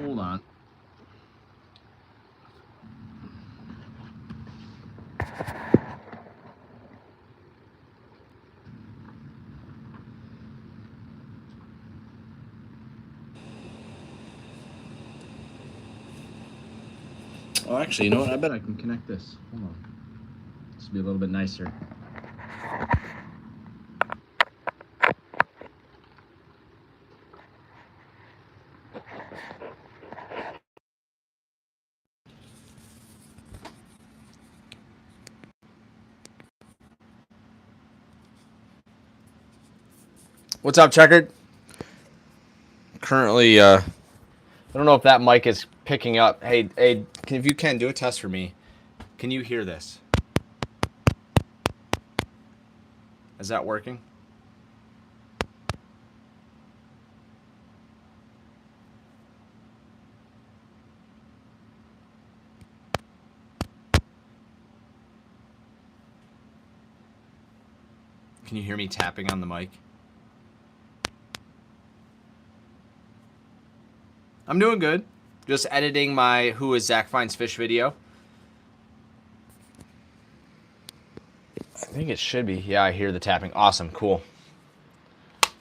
Hold on. Oh, actually, you know what? I bet I can connect this. Hold on. This will be a little bit nicer. What's up, Checkered? Currently, I don't know if that mic is picking up. Hey, if you can, do a test for me. Can you hear this? Is that working? Can you hear me tapping on the mic? I'm doing good. Just editing my Who is Zach Finds Fish video. I think it should be. Yeah, I hear the tapping. Awesome. Cool.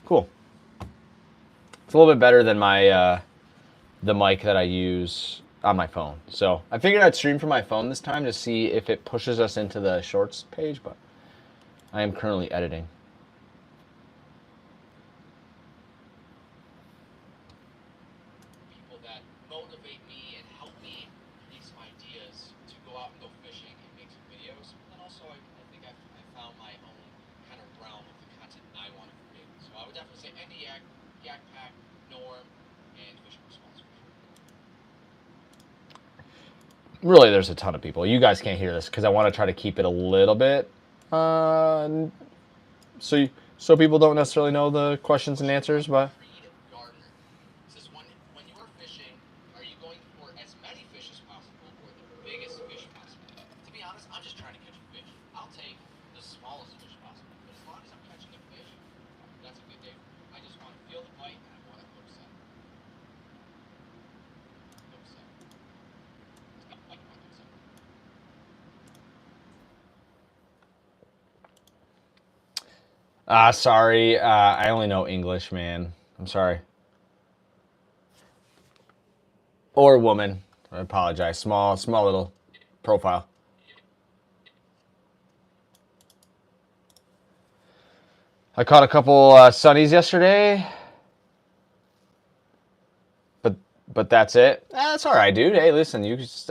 Cool. It's a little bit better than my the mic that I use on my phone. So I figured I'd stream from my phone this time to see if it pushes us into the shorts page, but I am currently editing. People that motivate me and help me these ideas to go out and go fishing and make some videos. And also, I think I found my own kind of realm of the content I want to create. So I would definitely say Andy Yak Pack, Norm, and Fishing Response. Really, there's a ton of people. You guys can't hear this because I want to try to keep it a little bit so people don't necessarily know the questions and answers, but Creed Gardner says, when you are fishing, are you going for as many fish as possible or the biggest fish possible? To be honest, I'm just trying to catch a fish. I'll take the smallest fish possible, but as long as I'm catching a fish, that's a good day. I just want to feel the bite and I want to hook set. Hook set. sorry. I only know English, man. I'm sorry. Or woman. I apologize. Small little profile. I caught a couple sunnies yesterday, but that's it. That's all right, dude. Hey, listen,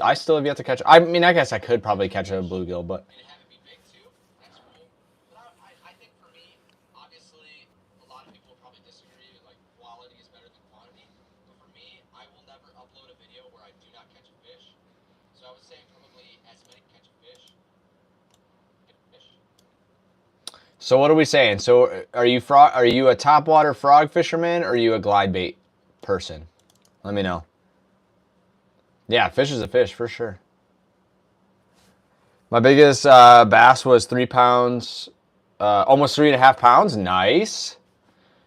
I still have yet to catch. I mean, I guess I could probably catch a bluegill, but And have it be big too. That's cool. But I think for me, obviously, a lot of people will probably disagree. Like quality is better than quantity. But for me, I will never upload a video where I do not catch a fish. So I would say probably as many catch a fish. so what are we saying? So are you a topwater frog fisherman or are you a glide bait person? Let me know. Yeah, fish is a fish for sure. My biggest bass was 3 pounds, almost 3.5 pounds. Nice.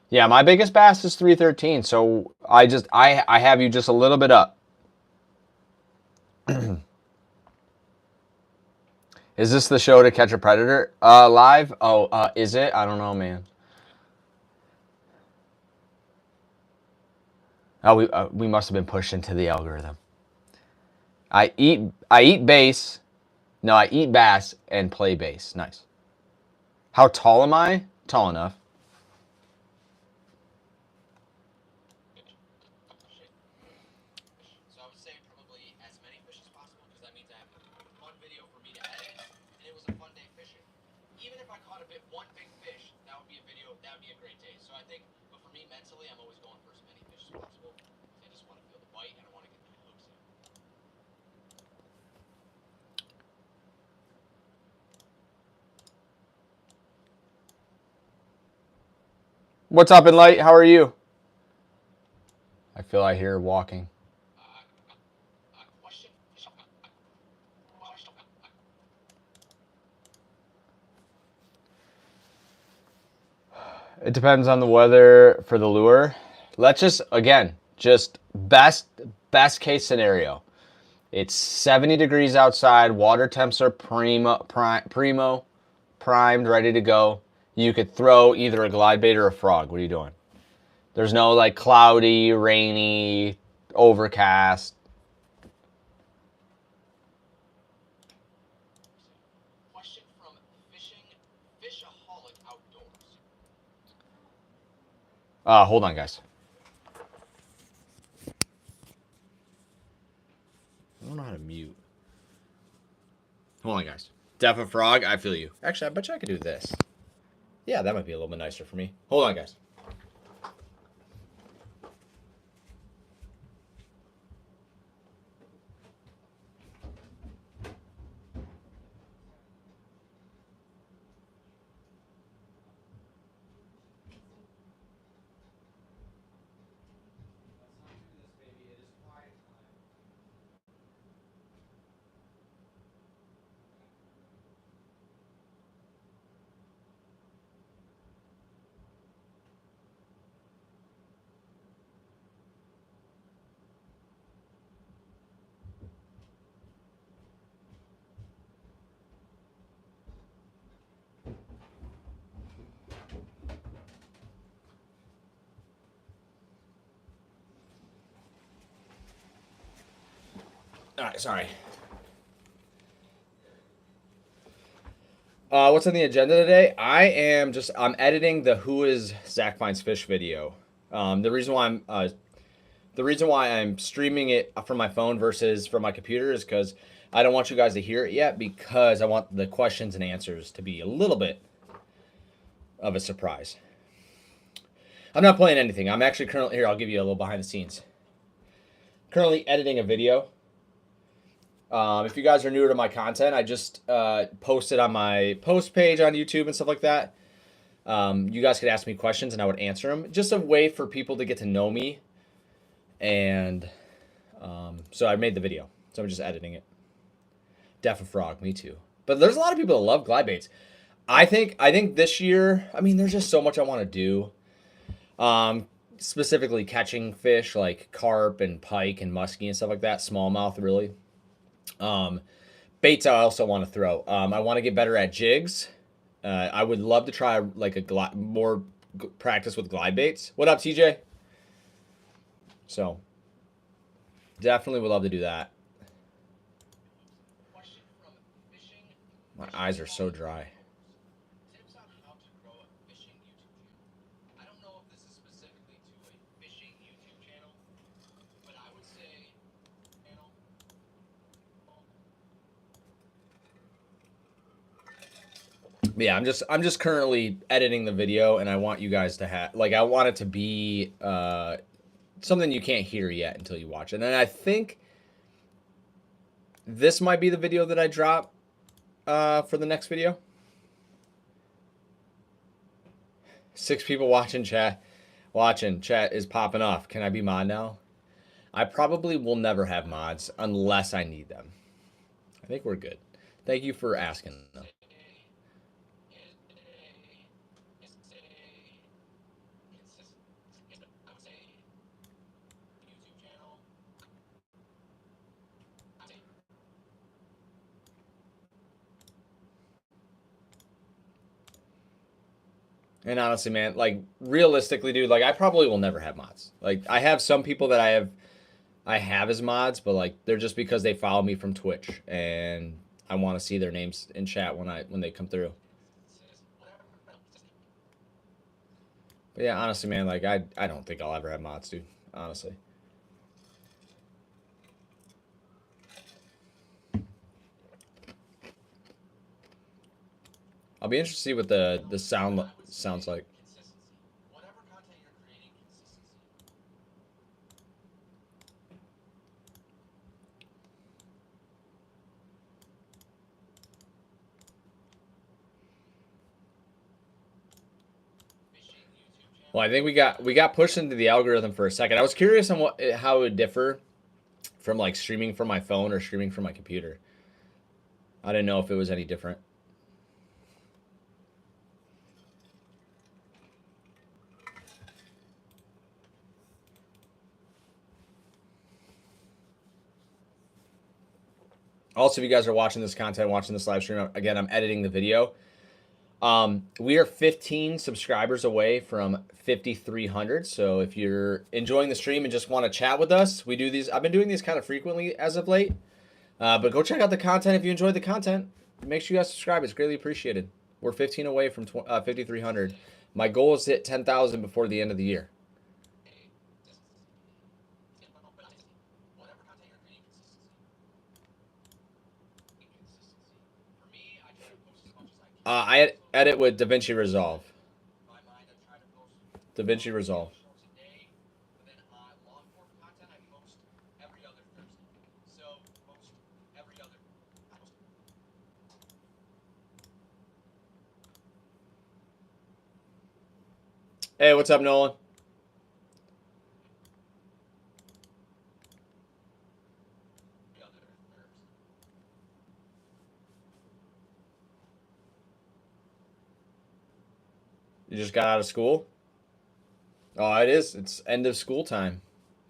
Yeah, my biggest bass is 313. So I have you just a little bit up. Is this the show to catch a predator live? Oh, is it? I don't know, man. Oh, we must have been pushed into the algorithm. I eat bass. No, I eat bass and play bass. Nice. How tall am I? Tall enough. So I would say probably as many fish as possible because that means I have a fun video for me to edit, and it was a fun day fishing. Even if I caught one big fish, that would be a video. That would be a great day. So I think, but for me mentally, I'm always going for as many fish as possible. I just want to feel the bite and I want to get the hooks in. What's up, in light? How are you? I feel I hear walking. Question. It depends on the weather for the lure. Let's just best best case scenario. It's 70 degrees outside. Water temps are primo, primed, ready to go. You could throw either a glide bait or a frog. What are you doing? There's no like cloudy, rainy, overcast. Question from Fishaholic Outdoors. Hold on, guys. I don't know how to mute. Hold on, guys. Def a frog, I feel you. Actually, I bet you I could do this. Yeah, that might be a little bit nicer for me. Hold on, guys. All right, sorry. What's on the agenda today? I'm editing the Who is Zach Finds Fish video. The reason why I'm streaming it from my phone versus from my computer is because I don't want you guys to hear it yet, because I want the questions and answers to be a little bit of a surprise. I'm not playing anything. I'm actually currently here. I'll give you a little behind the scenes. Currently editing a video. If you guys are newer to my content, I just posted on my post page on YouTube and stuff like that. You guys could ask me questions and I would answer them. Just a way for people to get to know me. And so I made the video. So I'm just editing it. Def a frog, me too. But there's a lot of people that love glide baits. I think this year, I mean, there's just so much I want to do. Specifically catching fish like carp and pike and muskie and stuff like that. Smallmouth, really. Baits I also want to throw. I want to get better at jigs. I would love to try like more practice with glide baits. What up, TJ? So definitely would love to do that. Question from Fishing. My eyes are so dry. Tips on how to grow a fishing YouTube channel. I don't know if this is specifically to a fishing YouTube channel, but I would say channel. Yeah, I'm just currently editing the video, and I want you guys to have I want it to be something you can't hear yet until you watch it. And I think this might be the video that I drop for the next video. 6 people watching chat. Chat is popping off. Can I be mod now? I probably will never have mods unless I need them. I think we're good. Thank you for asking though. And honestly, man, like realistically, dude, like I probably will never have mods. Like I have some people that I have as mods, but like they're just because they follow me from Twitch and I want to see their names in chat when they come through. But yeah, honestly, man, like I don't think I'll ever have mods, dude. Honestly. I'll be interested to see what the sounds like. Whatever content you're creating, consistency. Well, I think we got pushed into the algorithm for a second. I was curious on how it would differ from like streaming from my phone or streaming from my computer. I didn't know if it was any different. Also, if you guys are watching this content, watching this live stream, again, I'm editing the video. We are 15 subscribers away from 5,300. So if you're enjoying the stream and just want to chat with us, we do these. I've been doing these kind of frequently as of late. But go check out the content if you enjoyed the content. Make sure you guys subscribe. It's greatly appreciated. We're 15 away from 5,300. My goal is to hit 10,000 before the end of the year. Whatever content you're creating, consistency. For me, I try to post as much as I can. I edit with DaVinci Resolve. In my mind, I try to post DaVinci Resolve. shorts a day, but then long form content I post every other Thursday. So post every other. I post. Hey, what's up, Nolan? Every other Thursday. You just got out of school? Oh, it is. It's end of school time.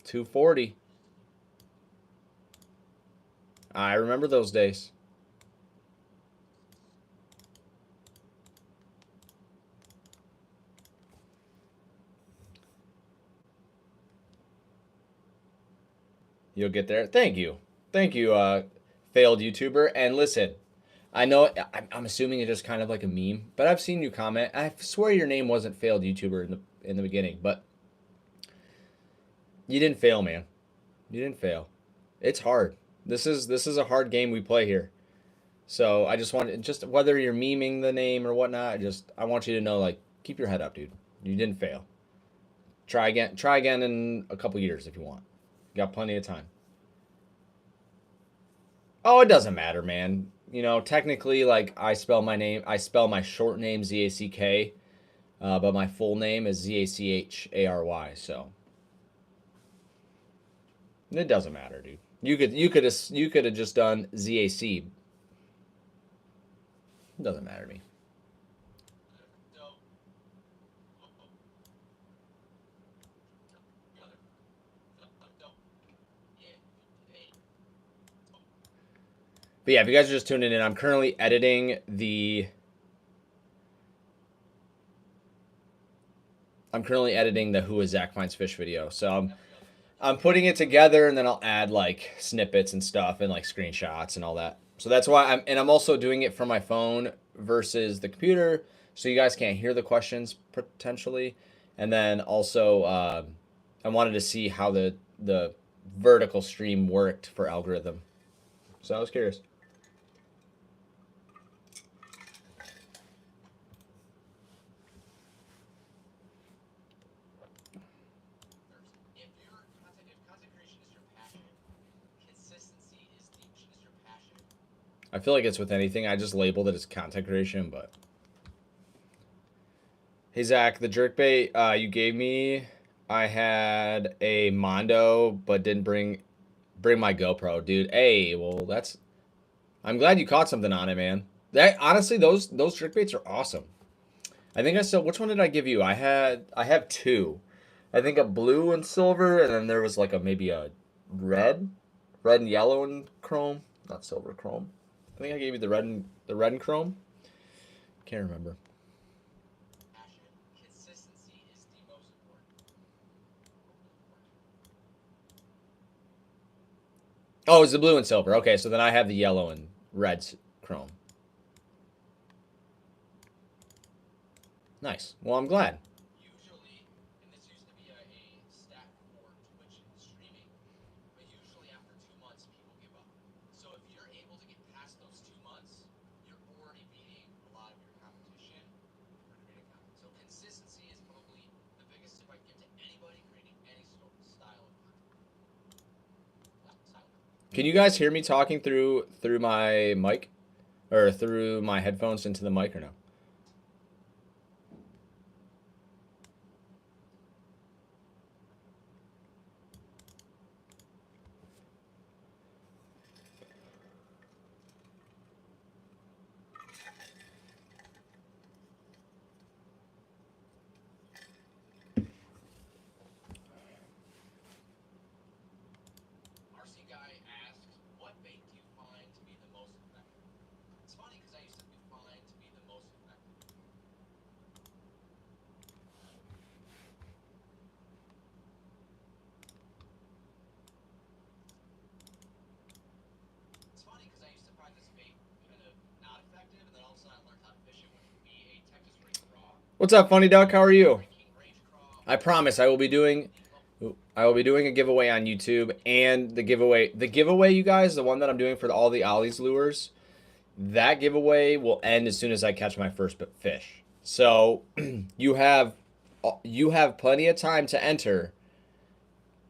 2:40. I remember those days. You'll get there. Thank you. Thank you, failed YouTuber. And listen, I know I'm assuming it's just kind of like a meme, but I've seen you comment. I swear your name wasn't failed YouTuber in the beginning, but you didn't fail, man. You didn't fail. It's hard. This is a hard game we play here. So I just want just whether you're memeing the name or whatnot, I want you to know, like, keep your head up, dude. You didn't fail. Try again. Try again in a couple years if you want. You got plenty of time. Oh, it doesn't matter, man. You know, technically, like, I spell my short name Zack, but my full name is Zachary. So it doesn't matter, dude. You could have just done Zac. It doesn't matter to me. But yeah, if you guys are just tuning in, I'm currently editing the Who is Zach Finds Fish video. So I'm putting it together, and then I'll add like snippets and stuff and like screenshots and all that. So that's why I'm also doing it from my phone versus the computer, so you guys can't hear the questions potentially. And then also I wanted to see how the vertical stream worked for algorithm. So I was curious. I feel like it's with anything. I just labeled it as content creation, but. Hey, Zach, the jerkbait you gave me, I had a Mondo, but didn't bring my GoPro, dude. Hey, well, I'm glad you caught something on it, man. Honestly, those jerkbaits are awesome. I think which one did I give you? I have two. I think a blue and silver, and then there was like maybe a red and yellow and chrome, not silver, chrome. I think I gave you the red and chrome. Can't remember. Consistency is the most important. Oh, it's the blue and silver. Okay, so then I have the yellow and red chrome. Nice. Well, I'm glad. Usually, and this used to be a stat for Twitch and streaming, but usually after 2 months, people give up. So if you're able to get past those 2 months, you're already beating a lot of your competition for creating content. So consistency is probably the biggest tip I give to anybody creating any style of content. Can you guys hear me talking through my mic, or through my headphones into the mic, or no? RC Guy asks, what bait do you find to be What's up, Funny Duck? How are you? King Range Craw. I promise I will be doing a giveaway on YouTube, and the giveaway, you guys, the one that I'm doing for all the Ollie's lures, that giveaway will end as soon as I catch my first fish. So you have plenty of time to enter,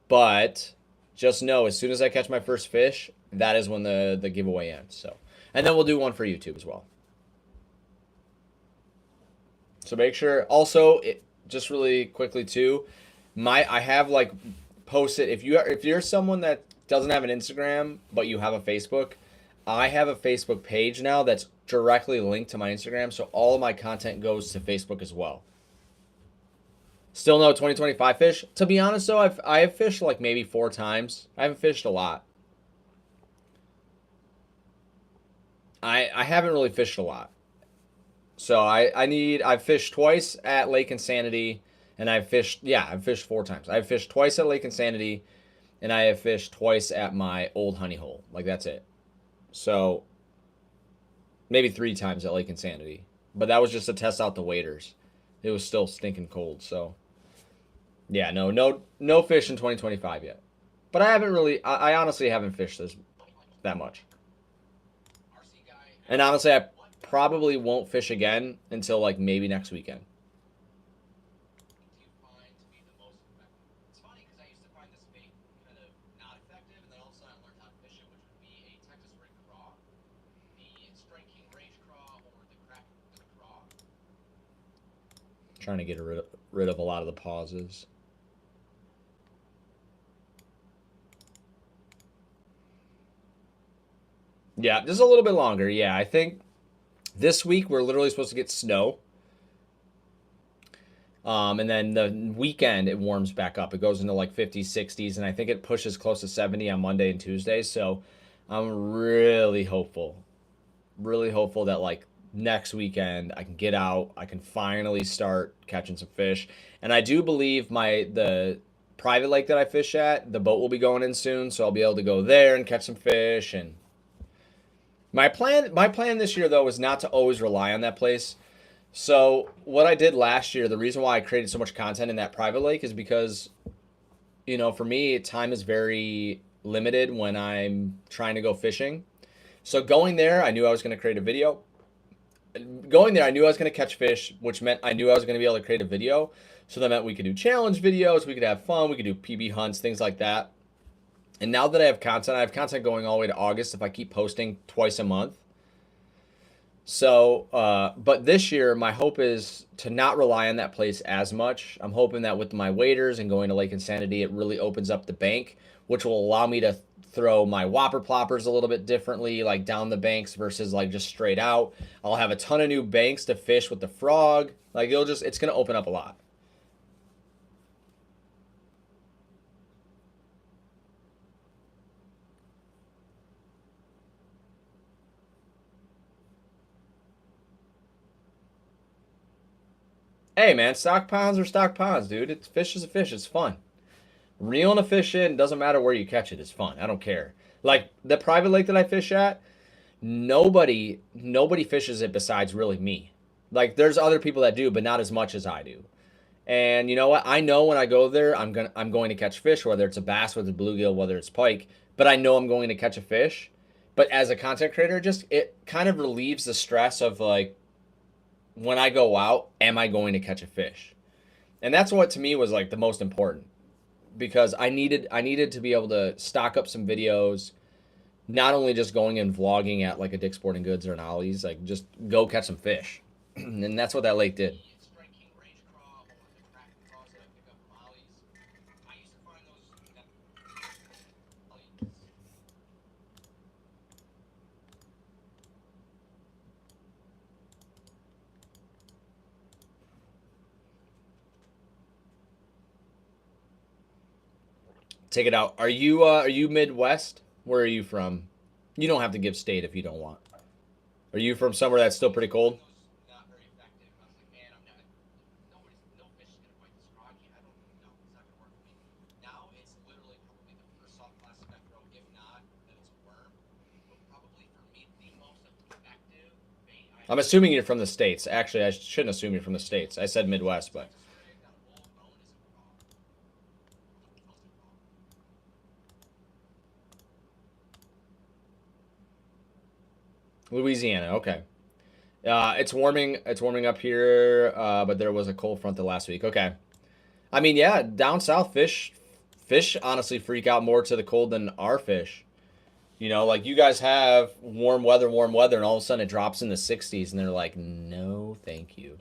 but just know as soon as I catch my first fish, that is when the giveaway ends. So, and then we'll do one for YouTube as well. So make sure also just really quickly too, I have like posted if you're someone that doesn't have an Instagram but you have a Facebook, I have a Facebook page now that's directly linked to my Instagram, so all of my content goes to Facebook as well. Still no 2025 fish. To be honest though, I have fished like maybe 4 times. I haven't fished a lot. I haven't really fished a lot. So I've fished twice at Lake Insanity, and I've fished 4 times. I've fished twice at Lake Insanity, and I have fished twice at my old honey hole. Like that's it. So maybe 3 times at Lake Insanity. But that was just to test out the waders. It was still stinking cold, so yeah, no fish in 2025 yet. But I haven't really I honestly haven't fished that much. RC guy. And honestly, I probably won't fish again until like maybe next weekend. Do you find to be the most effective? It's funny because I used to find this bait kind of not effective, and then all of a sudden I learned how to fish it, which would be a Texas ring craw, the Strike King Range Craw, or the Crack Craw. Trying to get rid of a lot of the pauses. Yeah, just a little bit longer. Yeah, I think this week we're literally supposed to get snow. And then the weekend it warms back up. It goes into like 50s, 60s, and I think it pushes close to 70 on Monday and Tuesday. So I'm really hopeful that like next weekend I can get out, I can finally start catching some fish. And I do believe the private lake that I fish at, the boat will be going in soon, so I'll be able to go there and catch some fish. And my plan this year though is not to always rely on that place. So what I did last year, the reason why I created so much content in that private lake is because, for me, time is very limited when I'm trying to go fishing. So going there, I knew I was going to create a video. Going there, I knew I was going to catch fish, which meant I knew I was going to be able to create a video. So that meant we could do challenge videos, we could have fun, we could do PB hunts, things like that. And now that I have content going all the way to August if I keep posting twice a month. So, but this year, my hope is to not rely on that place as much. I'm hoping that with my waders and going to Lake Insanity, it really opens up the bank, which will allow me to throw my whopper ploppers a little bit differently, like down the banks versus like just straight out. I'll have a ton of new banks to fish with the frog. Like it's going to open up a lot. Hey man, stock ponds are stock ponds, dude. It's fish is a fish. It's fun. Reeling a fish in doesn't matter where you catch it. It's fun. I don't care. Like the private lake that I fish at, nobody fishes it besides really me. Like there's other people that do, but not as much as I do. And you know what? I know when I go there, I'm going to catch fish, whether it's a bass, whether it's bluegill, whether it's pike. But I know I'm going to catch a fish. But as a content creator, it kind of relieves the stress of like, when I go out, am I going to catch a fish? And that's what to me was like the most important, because I needed to be able to stock up some videos, not only just going and vlogging at like a Dick's Sporting Goods or an Ollie's, like just go catch some fish. And that's what that lake did. The Strike King Range Craw, or the Crack Craws that I pick up from Ollie's. I used to find those. Take it out. Are you Midwest? Where are you from? You don't have to give state if you don't want. Are you from somewhere that's still pretty cold? Not very effective. I was like, man, no fish is gonna bite this frog. I don't know. It's not gonna work for me. Now it's literally probably the first soft plastic I throw. If not, then it's a worm. But probably for me, the most effective bait I I'm assuming you're from the States. Actually, I shouldn't assume you're from the States. I said Midwest, but. Louisiana, okay. It's warming. It's warming up here, but there was a cold front the last week. Okay. I mean, yeah, down south, fish honestly freak out more to the cold than our fish. You know, like you guys have warm weather, and all of a sudden it drops in the 60s, and they're like, no, thank you.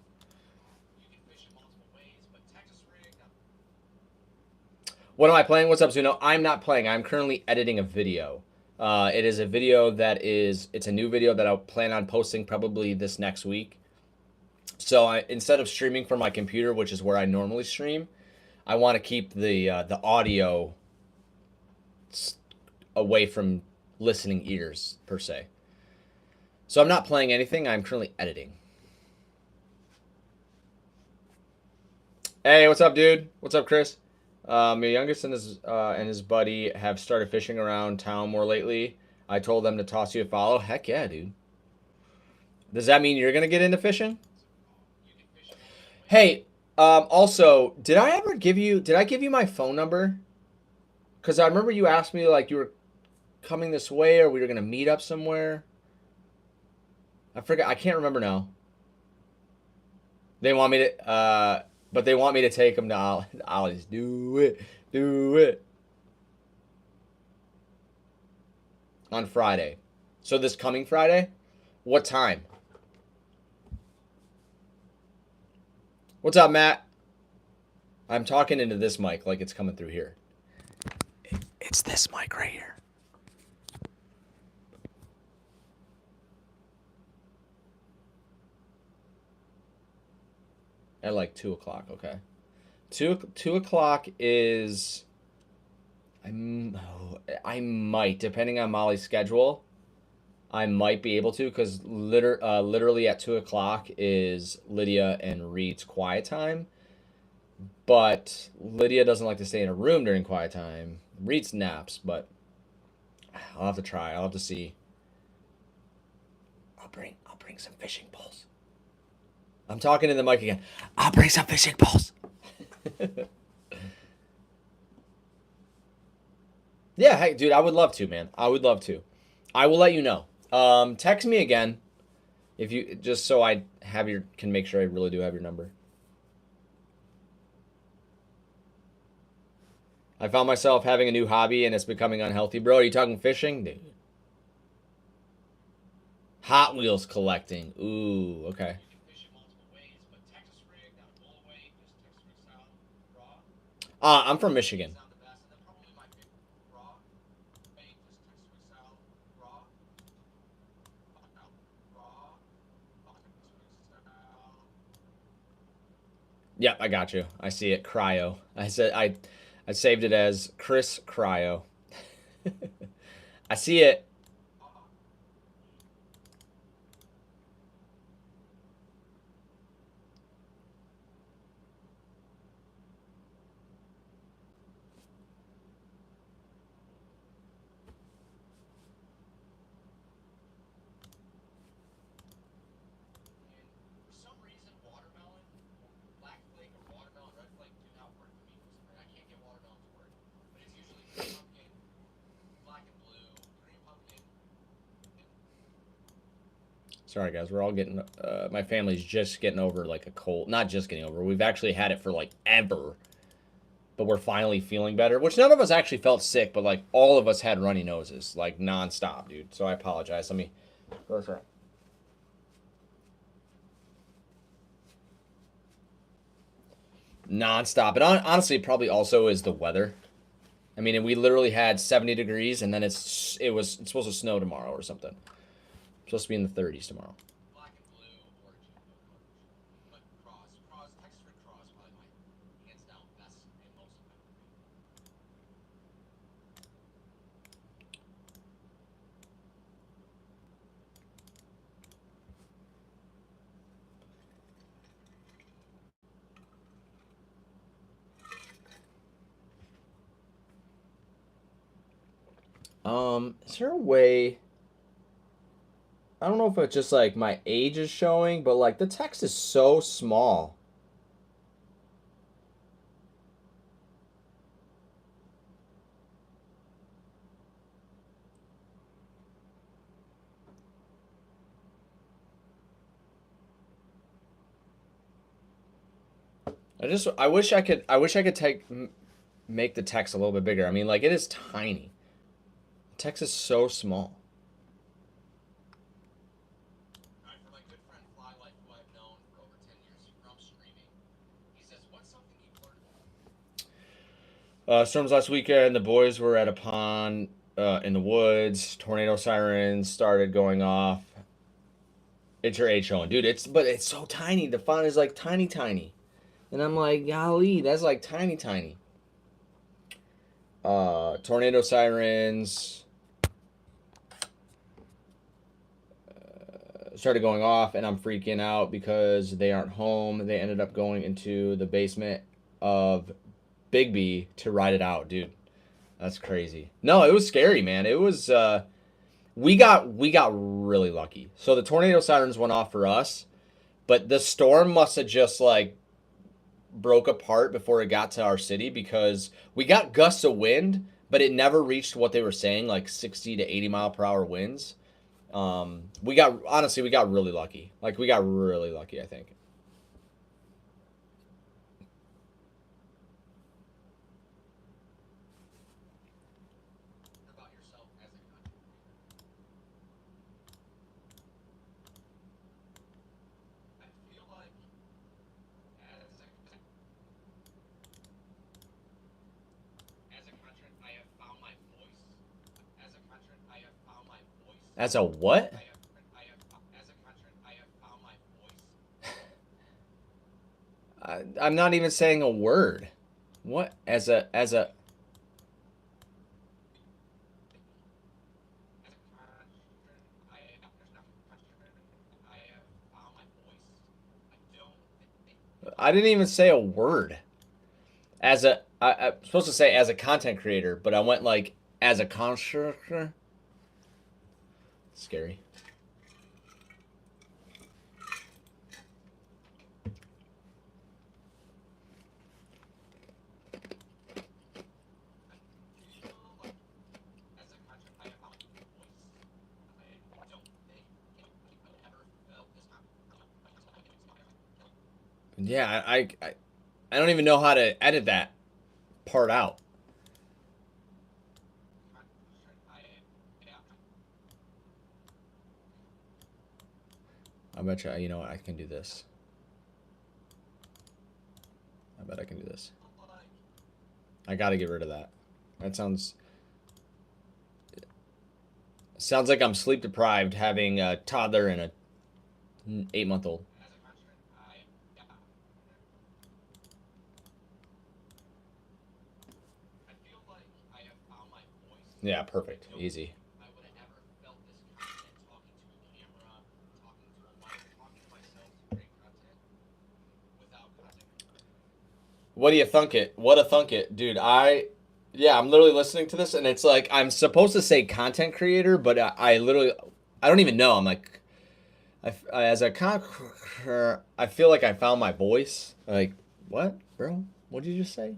What am I playing? What's up, Zuno? I'm not playing. I'm currently editing a video. It is a video it's a new video that I plan on posting probably this next week. So instead of streaming from my computer, which is where I normally stream, I want to keep the audio away from listening ears per se. So I'm not playing anything. I'm currently editing. Hey, what's up, dude? What's up, Chris? My youngest and his buddy have started fishing around town more lately. I told them to toss you a follow. Heck yeah, dude. Does that mean you're gonna get into fishing? Hey, also, did I give you my phone number? Because I remember you asked me like you were coming this way or we were gonna meet up somewhere. I forgot. I can't remember now. They want me to, but they want me to take them to Ollie's. Do it, do it. On Friday. So this coming Friday? What time? What's up, Matt? I'm talking into this mic like it's coming through here. It's this mic right here. At like 2 o'clock, okay. 2 o'clock is... I might, depending on Molly's schedule, I might be able to, because literally at 2 o'clock is Lydia and Reed's quiet time. But Lydia doesn't like to stay in a room during quiet time. Reed's naps, but I'll have to try. I'll have to see. I'll bring some fishing poles. I'm talking in the mic again. I'll bring some fishing poles. Yeah, hey, dude, I would love to, man. I would love to. I will let you know. Text me again if you just so I can make sure I really do have your number. I found myself having a new hobby and it's becoming unhealthy, bro. Are you talking fishing, dude? Hot Wheels collecting. Ooh, okay. I'm from Michigan. Yep, I got you. I see it. Cryo. I saved it as Chris Cryo. I see it. Sorry, guys. We're all getting. My family's just getting over like a cold. Not just getting over. We've actually had it for like ever, but we're finally feeling better. Which none of us actually felt sick, but like all of us had runny noses, like nonstop, dude. So I apologize. Let me. What's that? Nonstop. And honestly, probably also is the weather. I mean, we literally had 70 degrees, and then it's supposed to snow tomorrow or something. It's supposed to be in the 30s tomorrow. Is there a way? I don't know if it's just like my age is showing, but like the text is so small. I wish I could make the text a little bit bigger. I mean, like it is tiny. The text is so small. All right, for my good friend Flylight, who I've known for over 10 years from streaming, he says, what's something you've learned? Storms last weekend. The boys were at a pond in the woods. Tornado sirens started going off. It's your H showing, dude. It's so tiny. The font is like tiny, tiny, and I'm like, golly, that's like tiny, tiny. Tornado sirens started going off, and I'm freaking out because they aren't home. They ended up going into the basement of Bigby to ride it out, dude. That's crazy. No, it was scary, man. It was we got really lucky. So the tornado sirens went off for us, but the storm must have just like broke apart before it got to our city because we got gusts of wind, but it never reached what they were saying, like 60 to 80 mile per hour winds. We got really lucky. Like we got really lucky, I think. About yourself as a content creator. I feel like as a content, I have found my voice. As a content, I have found my voice. As a what? As a content, I have found my voice. I'm not even saying a word. What? As a I didn't even say a word. I'm supposed to say as a content creator, but I went like as a constructor. Scary. Yeah, I don't even know how to edit that part out. I bet you know what, I can do this. I bet I can do this. I gotta get rid of that. That sounds like I'm sleep deprived having a toddler and a 8-month-old. Yeah, perfect. Easy. I would have never felt this confident talking to a camera, talking to a mic, talking to myself to create content without content. What do you thunk it? What a thunk it, dude. Yeah, I'm literally listening to this, and it's like I'm supposed to say content creator, but I literally, I don't even know. I'm like, as a I feel like I found my voice. Like, what, bro? What did you just say?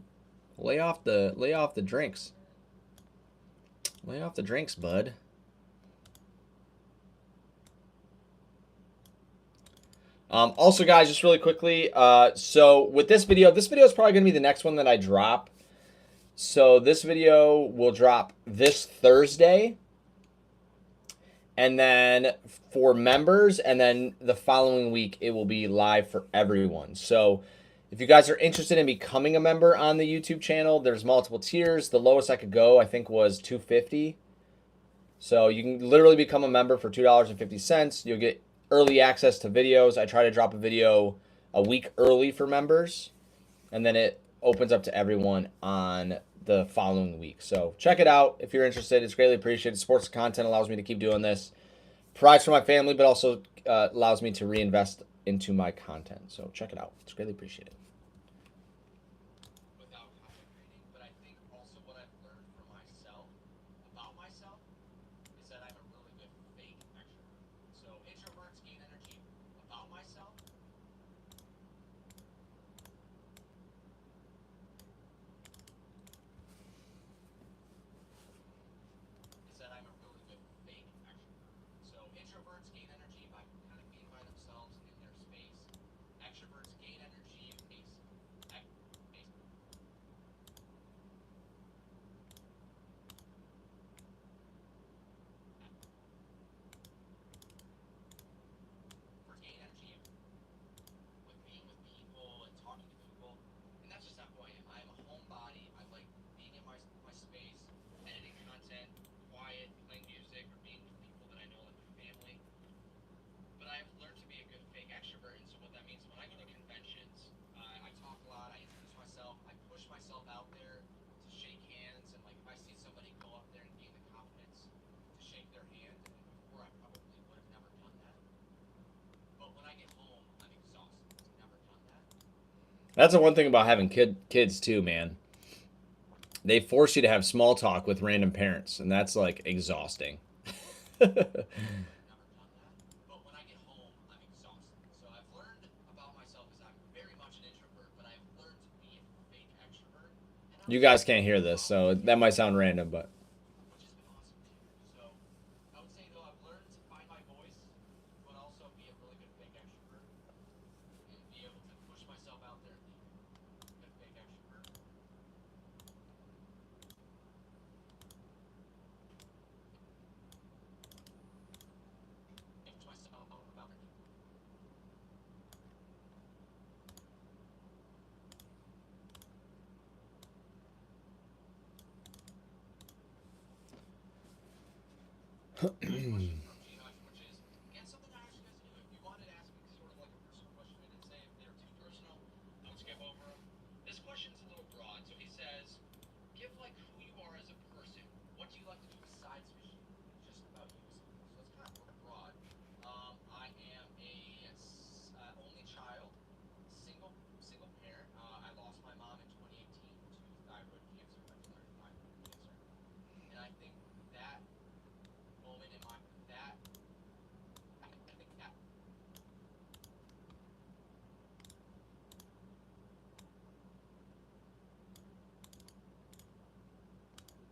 Lay off the drinks. Lay off the drinks, bud. Also, guys, just really quickly, so with this video is probably going to be the next one that I drop. So this video will drop this Thursday. And then for members, and then the following week, it will be live for everyone. So if you guys are interested in becoming a member on the YouTube channel, there's multiple tiers. The lowest I could go, I think, was $2.50. So you can literally become a member for $2.50. You'll get early access to videos. I try to drop a video a week early for members, and then it opens up to everyone on the following week. So check it out if you're interested. It's greatly appreciated. Sports content allows me to keep doing this. Provides for my family, but also allows me to reinvest into my content. So check it out. It's greatly appreciated. Without content creating, but I think also what I've learned for myself about myself is that I'm a really good fake extrovert. So That's the one thing about having kids too, man. They force you to have small talk with random parents, and that's like exhausting. Never done that. But when I get home, I'm exhausted. So I've learned about myself is I'm very much an introvert, but I've learned to be a fake extrovert. And I You would say guys though can't I've hear learned this, about so that might sound random, but which has been awesome too. So I would say though I've learned to find my voice, but also be a really good fake extrovert and be able to push myself out there and be a good fake extrovert. And push myself out there. Question from G Hutch, which is again something I asked you guys to do. If you wanted to ask me sort of like a personal question, I didn't say if they're too personal, don't skip over them. This question's a little broad, so he says, give like who you are as a person. What do you like to do besides fishing? Just about you. So it's kind of more broad. I am a only child, single parent. I lost my mom in 2018 to thyroid cancer, medullary thyroid cancer, and I think that moment in my that I think that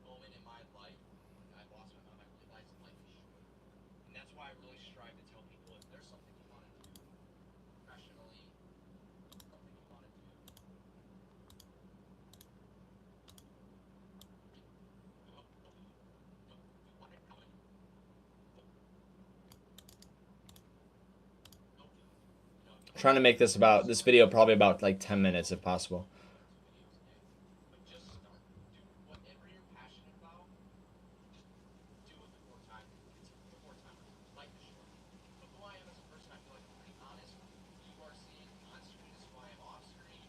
moment in my life when I lost my mom, I realized life is short, and that's why I really strive to tell people if there's something you want to do professionally, something you want to do. trying to make this video probably about like 10 minutes if possible. But just start. Do whatever you're passionate about. Do it before time. Before time. Life is short. But who I am as a person, I feel like I'm pretty honest. You are seeing on screen is who I am off screen.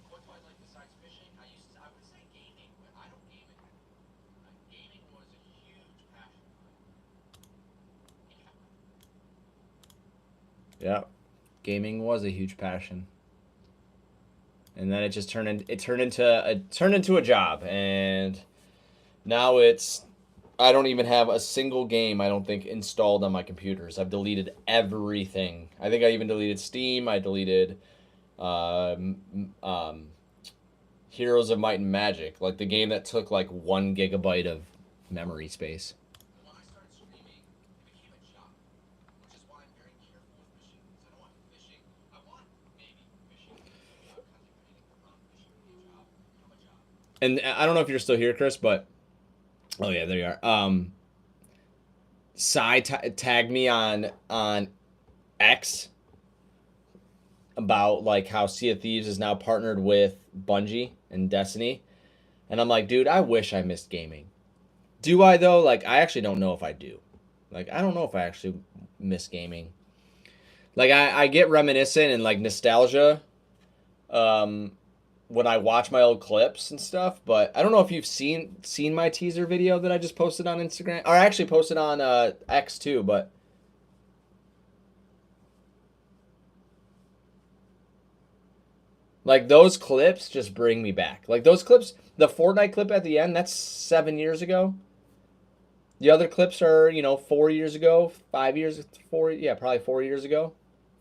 What do I like besides fishing? I would say gaming, but I don't game anymore. Gaming was a huge passion of mine. Yeah, gaming was a huge passion, and then it just turned into a job, and now I don't even have a single game I don't think installed on my computers. I've deleted everything. I think I even deleted Steam. I deleted Heroes of Might and Magic, like the game that took like 1 GB of memory space. When I started streaming, it became a job, which is why I'm very careful with fishing because I don't want fishing. I want maybe fishing to be a job, content creating, but I don't want fishing to be a job, become a job. And I don't know if you're still here, Chris, but oh yeah, there you are. Tagged me on X about like how Sea of Thieves is now partnered with Bungie and Destiny, and I'm like, dude, I wish I missed gaming. Do I though? Like, I actually don't know if I do. Like, I don't know if I actually miss gaming. Like, I get reminiscent and like nostalgia, um, when I watch my old clips and stuff. But I don't know if you've seen my teaser video that I just posted on Instagram, or I actually posted on X too. But like those clips just bring me back. Like those clips, the Fortnite clip at the end, that's 7 years ago. The other clips are, 4 years ago, 5 years, probably 4 years ago,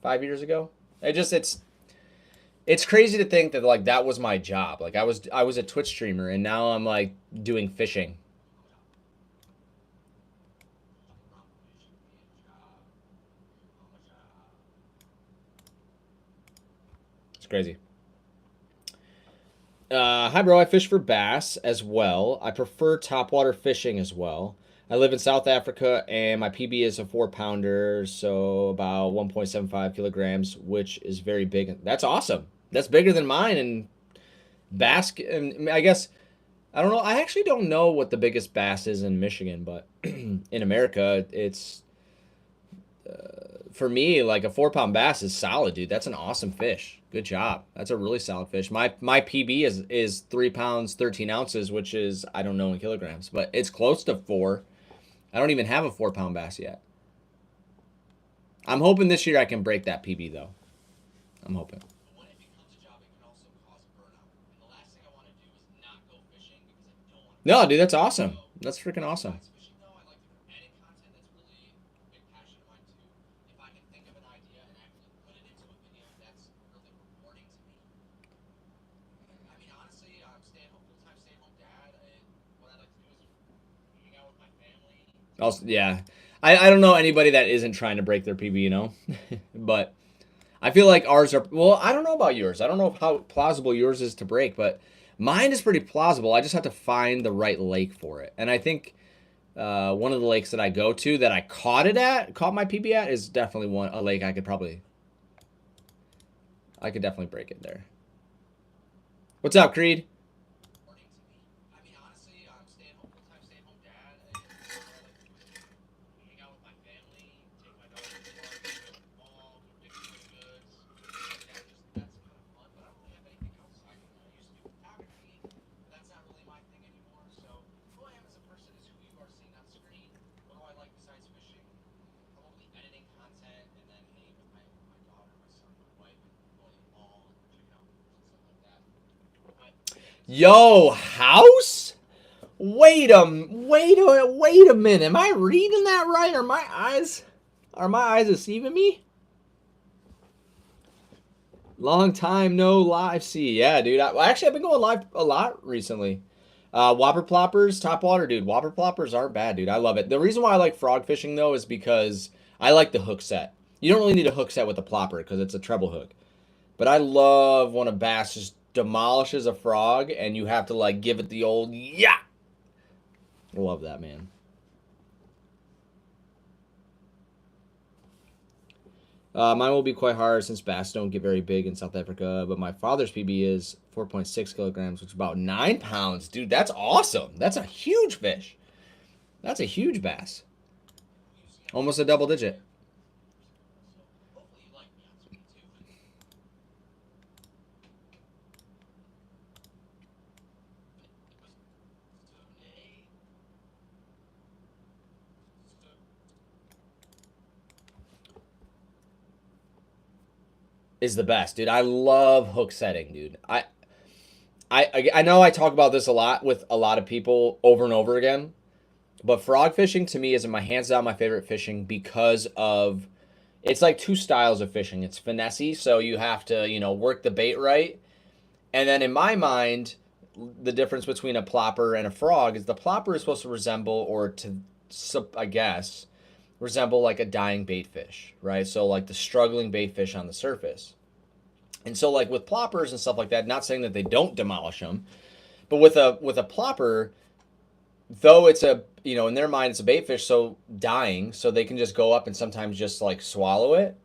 5 years ago. It's crazy to think that like that was my job. Like I was a Twitch streamer and now I'm like doing fishing. It's crazy. Hi, bro. I fish for bass as well. I prefer topwater fishing as well. I live in South Africa and my PB is a 4 pounder, so about 1.75 kilograms, which is very big. That's awesome. That's bigger than mine. And bass, and I guess, I don't know. I actually don't know what the biggest bass is in Michigan, but in America, it's for me, like a 4 pound bass is solid, dude. That's an awesome fish. Good job. That's a really solid fish. My PB is 3 pounds 13 ounces, which is I don't know in kilograms, but it's close to 4. I don't even have a 4 pound bass yet. I'm hoping this year I can break that PB though. I'm hoping. But when it becomes a job, No, dude, that's awesome. That's freaking awesome. Size fishing though, I like to edit content. That's really a big passion of mine too. If I can think of an idea and actually put it into a video, that's really rewarding to me. I mean, honestly, I'm full-time stay-at-home dad. What I like to do is hang out with my family. Also, yeah. I don't know anybody that isn't trying to break their PB, you know? But I feel like ours are, well, I don't know about yours. I don't know how plausible yours is to break, but mine is pretty plausible. I just have to find the right lake for it. And I think one of the lakes that I go to that I caught my PB at is definitely a lake I could definitely break it there. What's up, Creed? Rewarding to me. I mean, honestly, I'm full-time stay-at-home dad. What I like to do is hang out with my family, take my daughter to the park, go to the mall, go pick up my goods. That's kind of fun. But I don't really have anything else. I used to do photography, but that's not really my thing anymore. So who I am as a person is who you are seeing on screen. What do I like besides fishing? Probably editing content, and then hanging with my daughter, my son, my wife, and going to the mall and checking out movies and stuff like that. But Yo, house? Wait a minute. Am I reading that right? Are my eyes deceiving me? Long time no live see. Yeah, dude. Actually, I've been going live a lot recently. Whopper ploppers, top water, dude. Whopper ploppers aren't bad, dude. I love it. The reason why I like frog fishing though is because I like the hook set. You don't really need a hook set with a plopper because it's a treble hook. But I love when a bass just demolishes a frog and you have to like give it the old yeah. I love that, man. Mine will be quite hard since bass don't get very big in South Africa, but my father's PB is 4.6 kilograms, which is about 9 pounds. Dude, that's awesome. That's a huge fish. That's a huge bass. Almost a double digit. so hopefully you like me on screen too. Is the best, dude. I love hook setting, dude. I know I talk about this a lot with a lot of people over and over again, but frog fishing to me is my hands down my favorite fishing because of it's like two styles of fishing. It's finessey, so you have to, work the bait right. And then in my mind, the difference between a plopper and a frog is the plopper is supposed to resemble or to I guess resemble like a dying bait fish, right? So like the struggling bait fish on the surface. And so like with ploppers and stuff like that, not saying that they don't demolish them, but with a plopper, though it's in their mind it's a bait fish, so dying, so they can just go up and sometimes just like swallow it.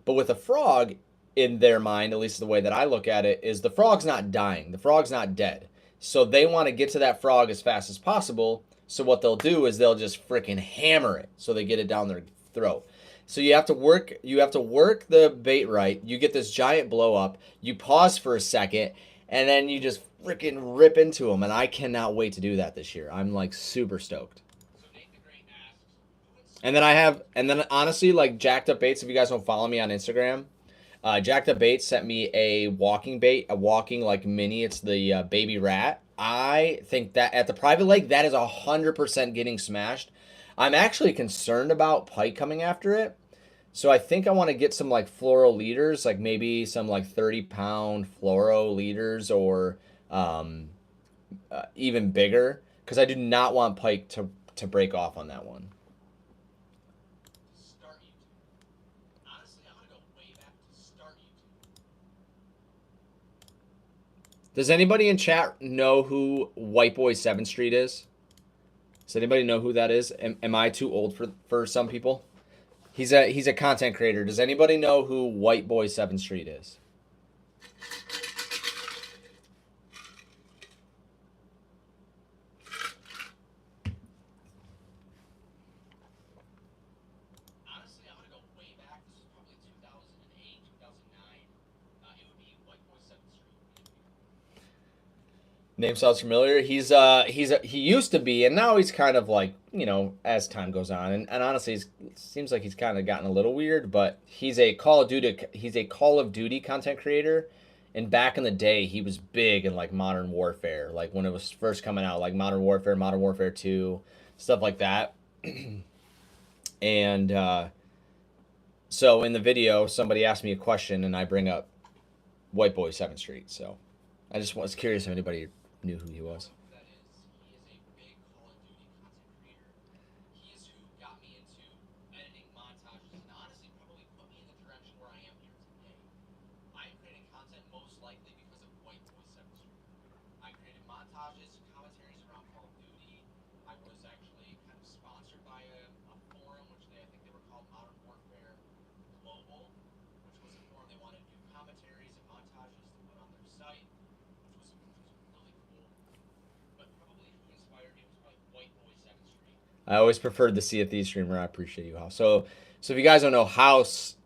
But with a frog, in their mind, at least the way that I look at it, is the frog's not dying, the frog's not dead, so they want to get to that frog as fast as possible. So what they'll do is they'll just freaking hammer it so they get it down their throat. So you have to work the bait right. You get this giant blow up. You pause for a second, and then you just freaking rip into them. And I cannot wait to do that this year. I'm like super stoked. So Nate the Great asks, who And then honestly, like Jacked Up Baits. If you guys don't follow me on Instagram, Jacked Up Baits sent me a walking bait, a walking like mini. It's the baby rat. I think that at the private lake, that is 100% getting smashed. I'm actually concerned about pike coming after it. So I think I want to get some like fluoro leaders, like maybe some like 30-pound fluoro leaders or even bigger, because I do not want pike to break off on that one. to start YouTube? Honestly, I'm gonna go way back to start YouTube. Does anybody in chat know who White Boy 7th Street is? Does anybody know who that is? Am I too old for some people? He's a content creator. Does anybody know who White Boy 7th Street is? Honestly, I'm gonna go way back. This was probably 2008, 2009. It would be White Boy 7th Street. Name sounds familiar. He used to be, and now he's kind of like, as time goes on, and honestly, it seems like he's kind of gotten a little weird. But he's a Call of Duty content creator, And back in the day, he was big in like Modern Warfare, like when it was first coming out, like Modern Warfare 2, stuff like that. And so in the video, somebody asked me a question, and I bring up White Boy 7th Street. So I just was curious if anybody knew who he was. That is, he is a big Call of Duty content creator. He is who got me into editing montages and honestly probably put me in the direction where I am here today. I created content most likely because of White Boy 7th Street. I created montages, commentaries around Call of Duty. I was actually kind of sponsored by a forum, which I think they were called Modern Warfare Global, which was a forum they wanted to do commentaries and montages to put on their site, which was really cool. But probably who inspired me was probably White Boy 7th Street. I always preferred the Sea of Thieves streamer. I appreciate you, House. So if you guys don't know, House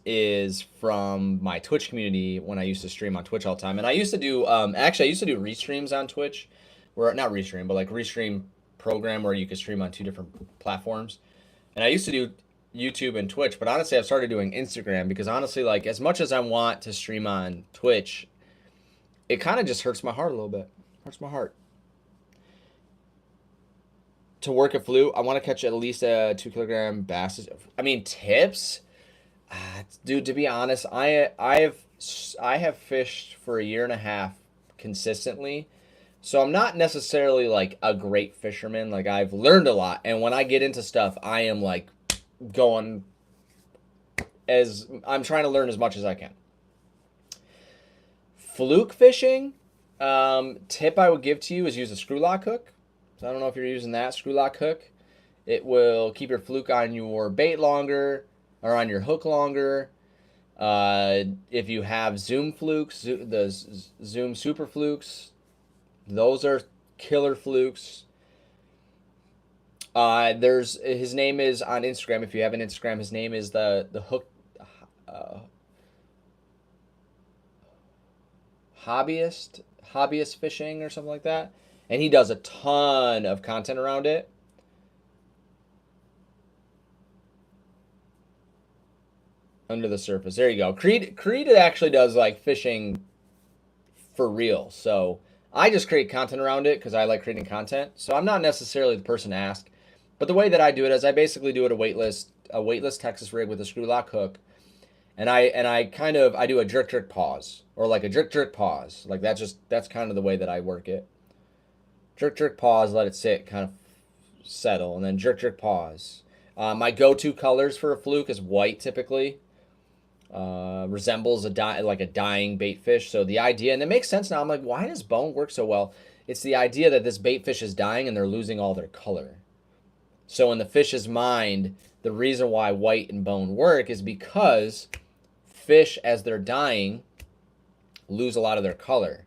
is from my Twitch community when I used to stream on Twitch all the time. And I used to do, actually, I used to do restreams on Twitch, where, not restream, but like restream program where you could stream on 2 different platforms. And I used to do YouTube and Twitch, but honestly, I've started doing Instagram because honestly, like, as much as I want to stream on Twitch, it kind of just hurts my heart a little bit. Hurts my heart. To work a flute, I want to catch at least a 2 kilogram bass. I mean, tips, dude. To be honest, I have fished for a year and a half consistently, so I'm not necessarily like a great fisherman. Like I've learned a lot, and when I get into stuff, I am like going as I'm trying to learn as much as I can. Fluke fishing, tip I would give to you is use a screw lock hook. So I don't know if you're using that screw lock hook. It will keep your fluke on your bait longer or on your hook longer. If you have Zoom flukes, the Zoom super flukes, those are killer flukes. There's his name is on Instagram. If you have an Instagram, his name is the hook hobbyist fishing or something like that. And he does a ton of content around it. Under the surface. There you go. Creed actually does like fishing for real. So I just create content around it because I like creating content. So I'm not necessarily the person to ask. But the way that I do it is I basically do it a weightless Texas rig with a screw lock hook. And I do a jerk pause. Or like a jerk pause. Like that's kind of the way that I work it. Jerk pause, let it sit, kind of settle, and then jerk pause. My go-to colors for a fluke is white typically. Resembles like a dying bait fish. So the idea, and it makes sense now, I'm like, why does bone work so well? It's the idea that this bait fish is dying and they're losing all their color. So in the fish's mind, the reason why white and bone work is because fish, as they're dying, lose a lot of their color.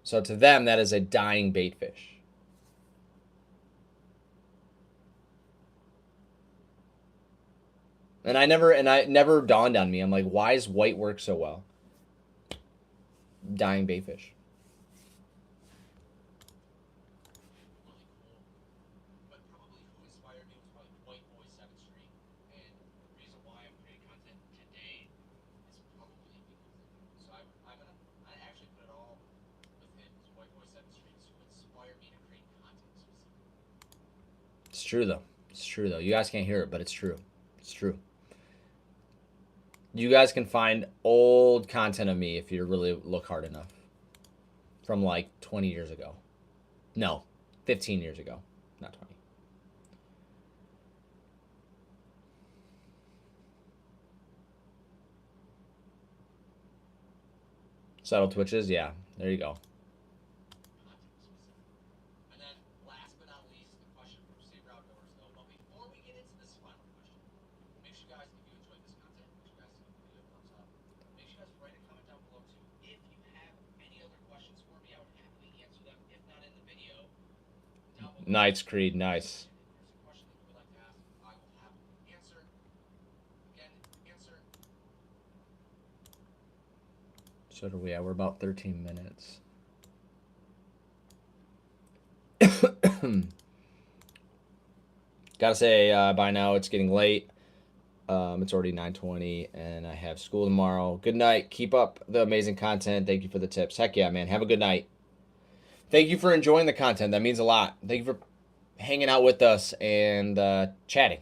So to them, that is a dying bait fish. And it never dawned on me. I'm like, why does white work so well? Dying bait fish. Really cool. But probably who inspired me was probably White Boy 7th Street. And the reason why I'm creating content today is probably because of him. So I actually put it all with him. It's White Boy 7th Street who inspired me to create content specifically. It's true though. It's true though. You guys can't hear it, but it's true. It's true. You guys can find old content of me if you really look hard enough. From like 20 years ago. No, 15 years ago. Not 20. Subtle twitches? Yeah, there you go. And then, last but not least, the question from Saber Outdoors, though. But before we get into this final question, make sure, guys, if you enjoyed this content, make sure, guys, give the video a thumbs up. Make sure, guys, write a comment down below, too. If you have any other questions for me, I would happily answer them. If not in the video, down below. Knights Creed, nice. If there's a question that you would like to ask, I will happily answer. Again, answer. So do we. We're about 13 minutes. Gotta say, by now it's getting late. It's already 9:20, and I have school tomorrow. Good night. Keep up the amazing content. Thank you for the tips. Heck yeah, man. Have a good night. Thank you for enjoying the content. That means a lot. Thank you for hanging out with us and chatting.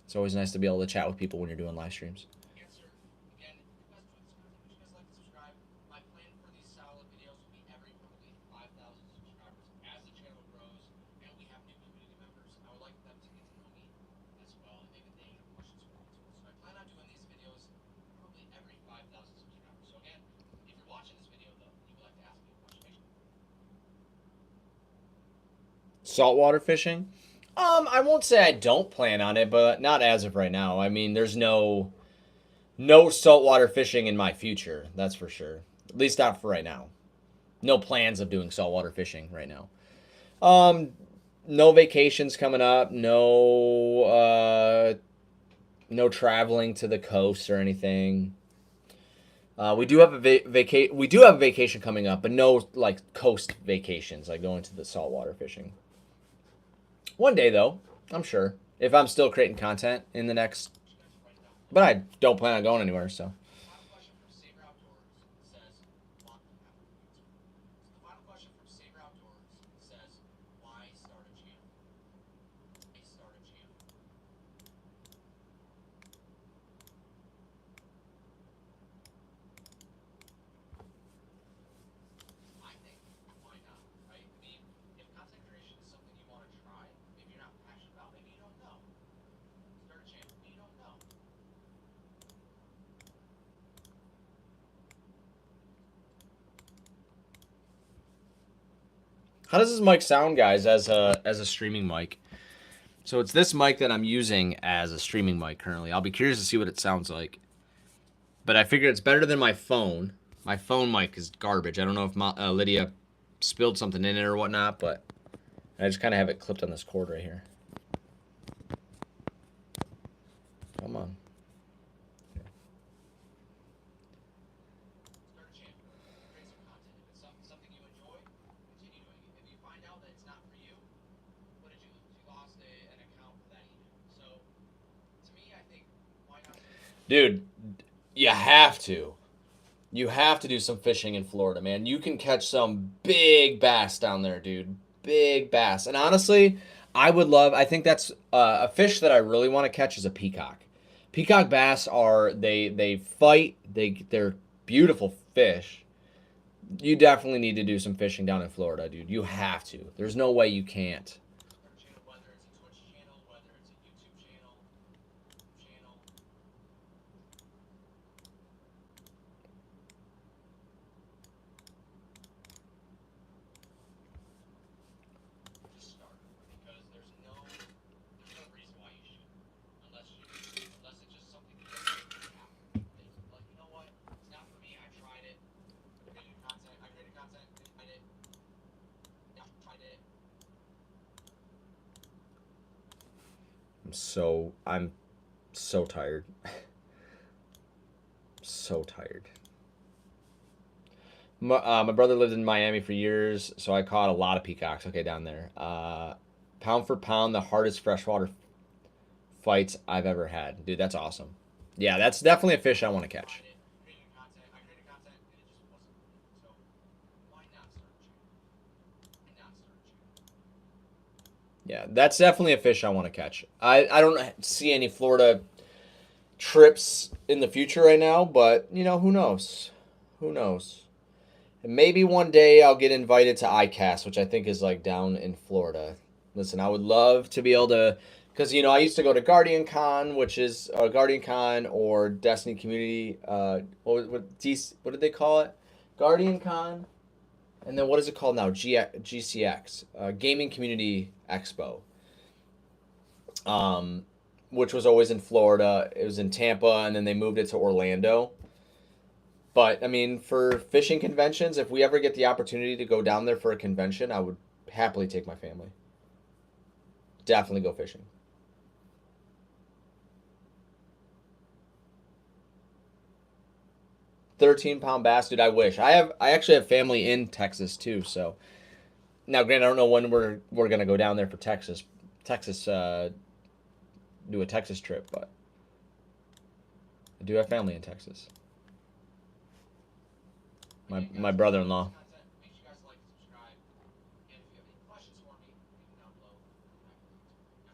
It's always nice to be able to chat with people when you're doing live streams. Answer again. If you guys enjoy this content, would you guys like to subscribe? My plan for these solid videos will be every probably 5,000 subscribers as the channel grows and we have new community members. I would like them to get to know me as well, and maybe they have questions for me too. So I plan on doing these videos probably every 5,000 subscribers. So again, if you're watching this video though, and you would like to ask me a question, Saltwater fishing? I won't say I don't plan on it, but not as of right now. I mean, there's no saltwater fishing in my future. That's for sure. At least not for right now. No plans of doing saltwater fishing right now. No vacations coming up. No traveling to the coast or anything. We do have a vacation coming up, but no like coast vacations, like going to the saltwater fishing. One day though, I'm sure, if I'm still creating content in the next, but I don't plan on going anywhere. So final question from Saber Outdoors says, the final question from Saber Outdoors says, why start a channel? Why start a channel? I think, why not, right? I mean, if content creation is something you want to try, maybe you're not passionate about, maybe you don't know. Start a channel, maybe you don't know. how does this mic sound, guys, as a streaming mic? So it's this mic that I'm using as a streaming mic currently. I'll be curious to see what it sounds like. But I figured it's better than my phone. My phone mic is garbage. I don't know if Lydia spilled something in it or whatnot, but I just kind of have it clipped on this cord right here. Come on. Start a channel, create some content. If it's something you enjoy, continue doing it. If you find out that it's not for you, what did you lose? You lost an account for that email. So, to me, I think, why not? Dude, you have to. You have to do some fishing in Florida, man. You can catch some big bass down there, dude. Big bass. And honestly, I think that's a fish that I really want to catch is a peacock. Peacock bass they fight, they're beautiful fish. You definitely need to do some fishing down in Florida, dude. You have to. There's no way you can't. Start a channel, whether it's a Twitch channel, whether it's a YouTube channel. Just start, because there's no reason why you should, unless it's just something you don't have. Like, you know what? It's not for me. I tried it. I created content. Didn't find it. Yeah, tried it. I'm so tired. So tired. My brother lived in Miami for years, so I caught a lot of peacocks. Okay, down there. Pound for pound, the hardest freshwater fights I've ever had. Dude, that's awesome. Yeah, that's definitely a fish I want to catch. Created content. I created content, and it just wasn't for me. So why not start a channel? Why not start a channel? Yeah, that's definitely a fish I want to catch. I don't see any Florida trips in the future right now, but you know, who knows? Who knows? And maybe one day I'll get invited to ICAST, which I think is like down in Florida. Listen, I would love to be able to, because you know I used to go to Guardian Con, which is Guardian Con or Destiny Community. What did they call it? Guardian Con, and then what is it called now? GCX, Gaming Community Expo. Which was always in Florida. It was in Tampa, and then they moved it to Orlando. But I mean, for fishing conventions, if we ever get the opportunity to go down there for a convention, I would happily take my family. Definitely go fishing. 13-pound bass, dude. I wish. I actually have family in Texas too. So now, granted, I don't know when we're gonna go down there for Texas. Do a Texas trip, but I do have family in Texas. My brother-in-law. Make sure you guys like and subscribe. And if you have any questions for me, leave them down below.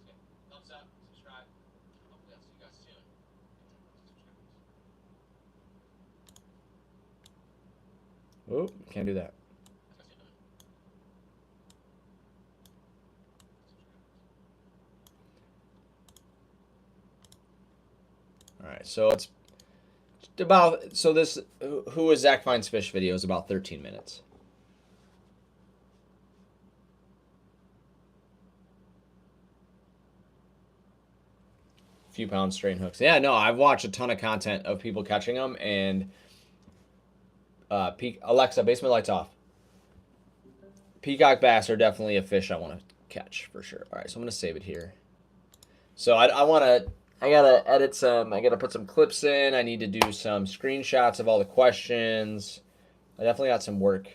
Okay. Thumbs up, subscribe. Hopefully I'll see you guys soon. Oh, can't do that. All right, so it's about, so this Who is Zach Finds Fish video is about 13 minutes. Few pounds straight hooks. Yeah, no, I've watched a ton of content of people catching them, and Alexa, basement lights off. Peacock bass are definitely a fish I want to catch for sure. All right, so I'm gonna save it here. So I gotta edit some. I gotta put some clips in. I need to do some screenshots of all the questions. I definitely got some work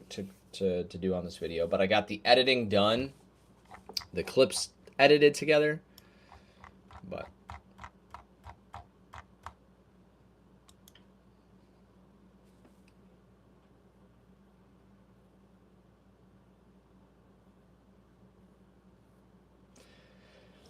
to do on this video, but I got the editing done, the clips edited together. But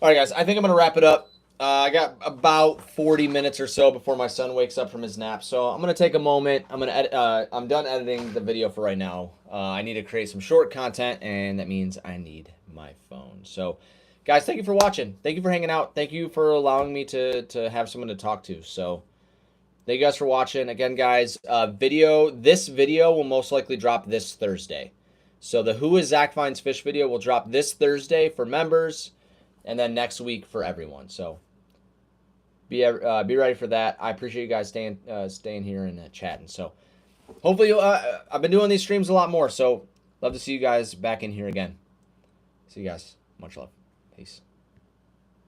all right, guys, I think I'm gonna wrap it up. I got about 40 minutes or so before my son wakes up from his nap, so I'm gonna take a moment. I'm gonna edit. I'm done editing the video for right now. I need to create some short content, and that means I need my phone. So, guys, thank you for watching. Thank you for hanging out. Thank you for allowing me to have someone to talk to. So, thank you guys for watching. Again, guys, this video will most likely drop this Thursday. So the Who is Zach Finds Fish video will drop this Thursday for members, and then next week for everyone. So be ready for that. I appreciate you guys staying here and chatting. So hopefully I've been doing these streams a lot more. So love to see you guys back in here again. See you guys. Much love. Peace.